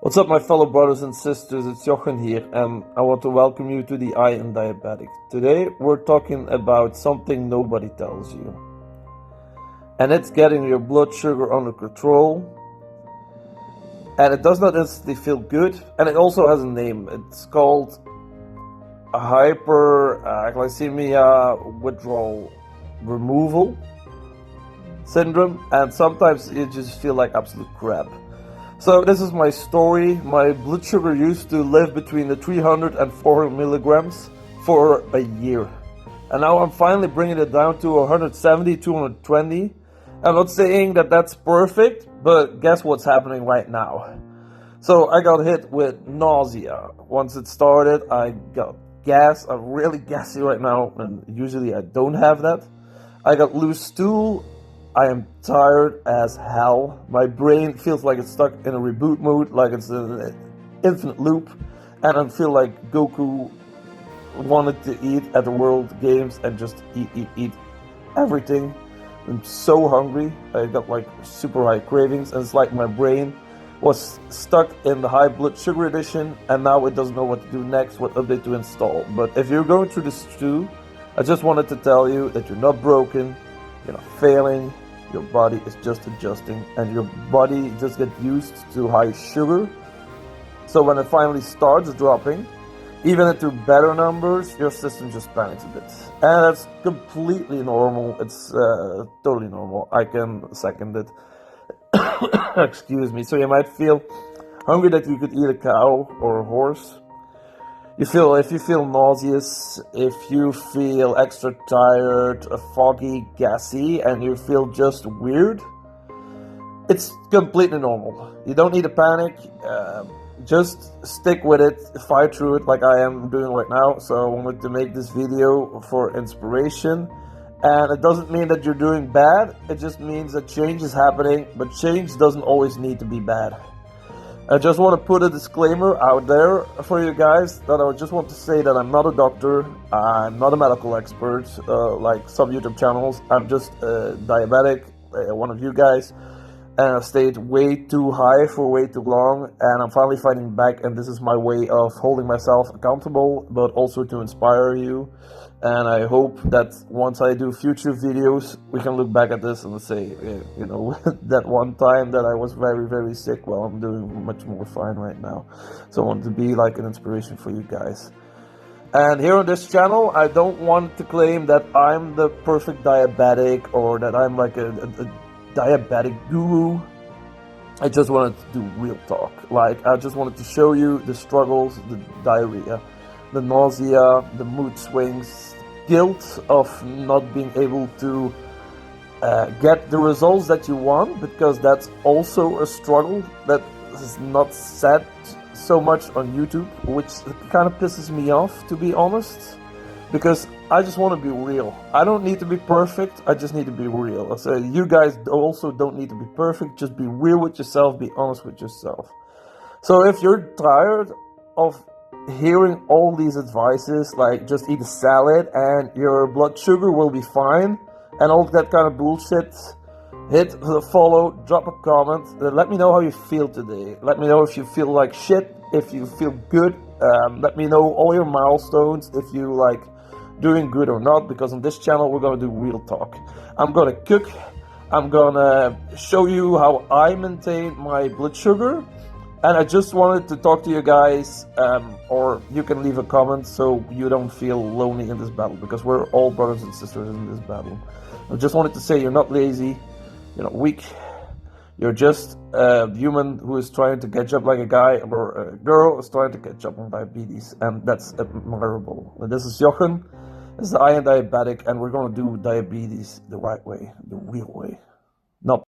What's up, my fellow brothers and sisters? It's Jochen here, and I want to welcome you to the I and Diabetic. Today, we're talking about something nobody tells you, and it's getting your blood sugar under control. And it does not instantly feel good, and it also has a name. It's called a hyperglycemia withdrawal removal syndrome, and sometimes you just feel like absolute crap. So this is my story. My blood sugar used to live between the 300 and 400 milligrams for a year. And now I'm finally bringing it down to 170, 220. I'm not saying that that's perfect, but guess what's happening right now? So I got hit with nausea. Once it started, I got gas. I'm really gassy right now, and usually I don't have that. I got loose stool. I am tired as hell. My brain feels like it's stuck in a reboot mode, like it's an infinite loop, and I feel like Goku wanted to eat at the World Games and just eat everything. I'm so hungry. I got like super high cravings, and it's like my brain was stuck in the high blood sugar edition, and now it doesn't know what to do next, what update to install. But if you're going through this too, I just wanted to tell you that you're not broken, you're not failing. Your body is just adjusting, and your body just gets used to high sugar. So when it finally starts dropping, even into better numbers, your system just panics a bit. And that's completely normal. It's totally normal. I can second it. Excuse me. So you might feel hungry that you could eat a cow or a horse. If you feel nauseous, if you feel extra tired, foggy, gassy, and you feel just weird, it's completely normal. You don't need to panic. Just stick with it, fight through it like I am doing right now. So I wanted to make this video for inspiration. And it doesn't mean that you're doing bad. It just means that change is happening, but change doesn't always need to be bad. I just want to put a disclaimer out there for you guys that I just want to say that I'm not a doctor, I'm not a medical expert like some YouTube channels. I'm just diabetic, one of you guys, and I stayed way too high for way too long, and I'm finally fighting back, and this is my way of holding myself accountable, but also to inspire you. And I hope that once I do future videos, we can look back at this and say, you know, that one time that I was very, very sick, well, I'm doing much more fine right now. So I want to be like an inspiration for you guys. And here on this channel, I don't want to claim that I'm the perfect diabetic or that I'm like a diabetic guru. I just wanted to do real talk. Like, I just wanted to show you the struggles, the diarrhea, the nausea, the mood swings, guilt of not being able to get the results that you want, because that's also a struggle that is not said so much on YouTube, which kind of pisses me off, to be honest, because I just want to be real. I don't need to be perfect, I just need to be real. So you guys also don't need to be perfect, just be real with yourself, be honest with yourself. So if you're tired of hearing all these advices, like just eat a salad and your blood sugar will be fine and all that kind of bullshit, hit the follow, drop a comment, let me know how you feel today. Let me know if you feel like shit, if you feel good. Let me know all your milestones, if you like doing good or not, because on this channel we're gonna do real talk. I'm gonna cook, I'm gonna show you how I maintain my blood sugar. And I just wanted to talk to you guys, or you can leave a comment so you don't feel lonely in this battle, because we're all brothers and sisters in this battle. I just wanted to say you're not lazy, you're not weak, you're just a human who is trying to catch up like a guy or a girl is trying to catch up on diabetes, and that's admirable. And this is Jochen, this is the I and Diabetic, and we're going to do diabetes the right way, the real way, not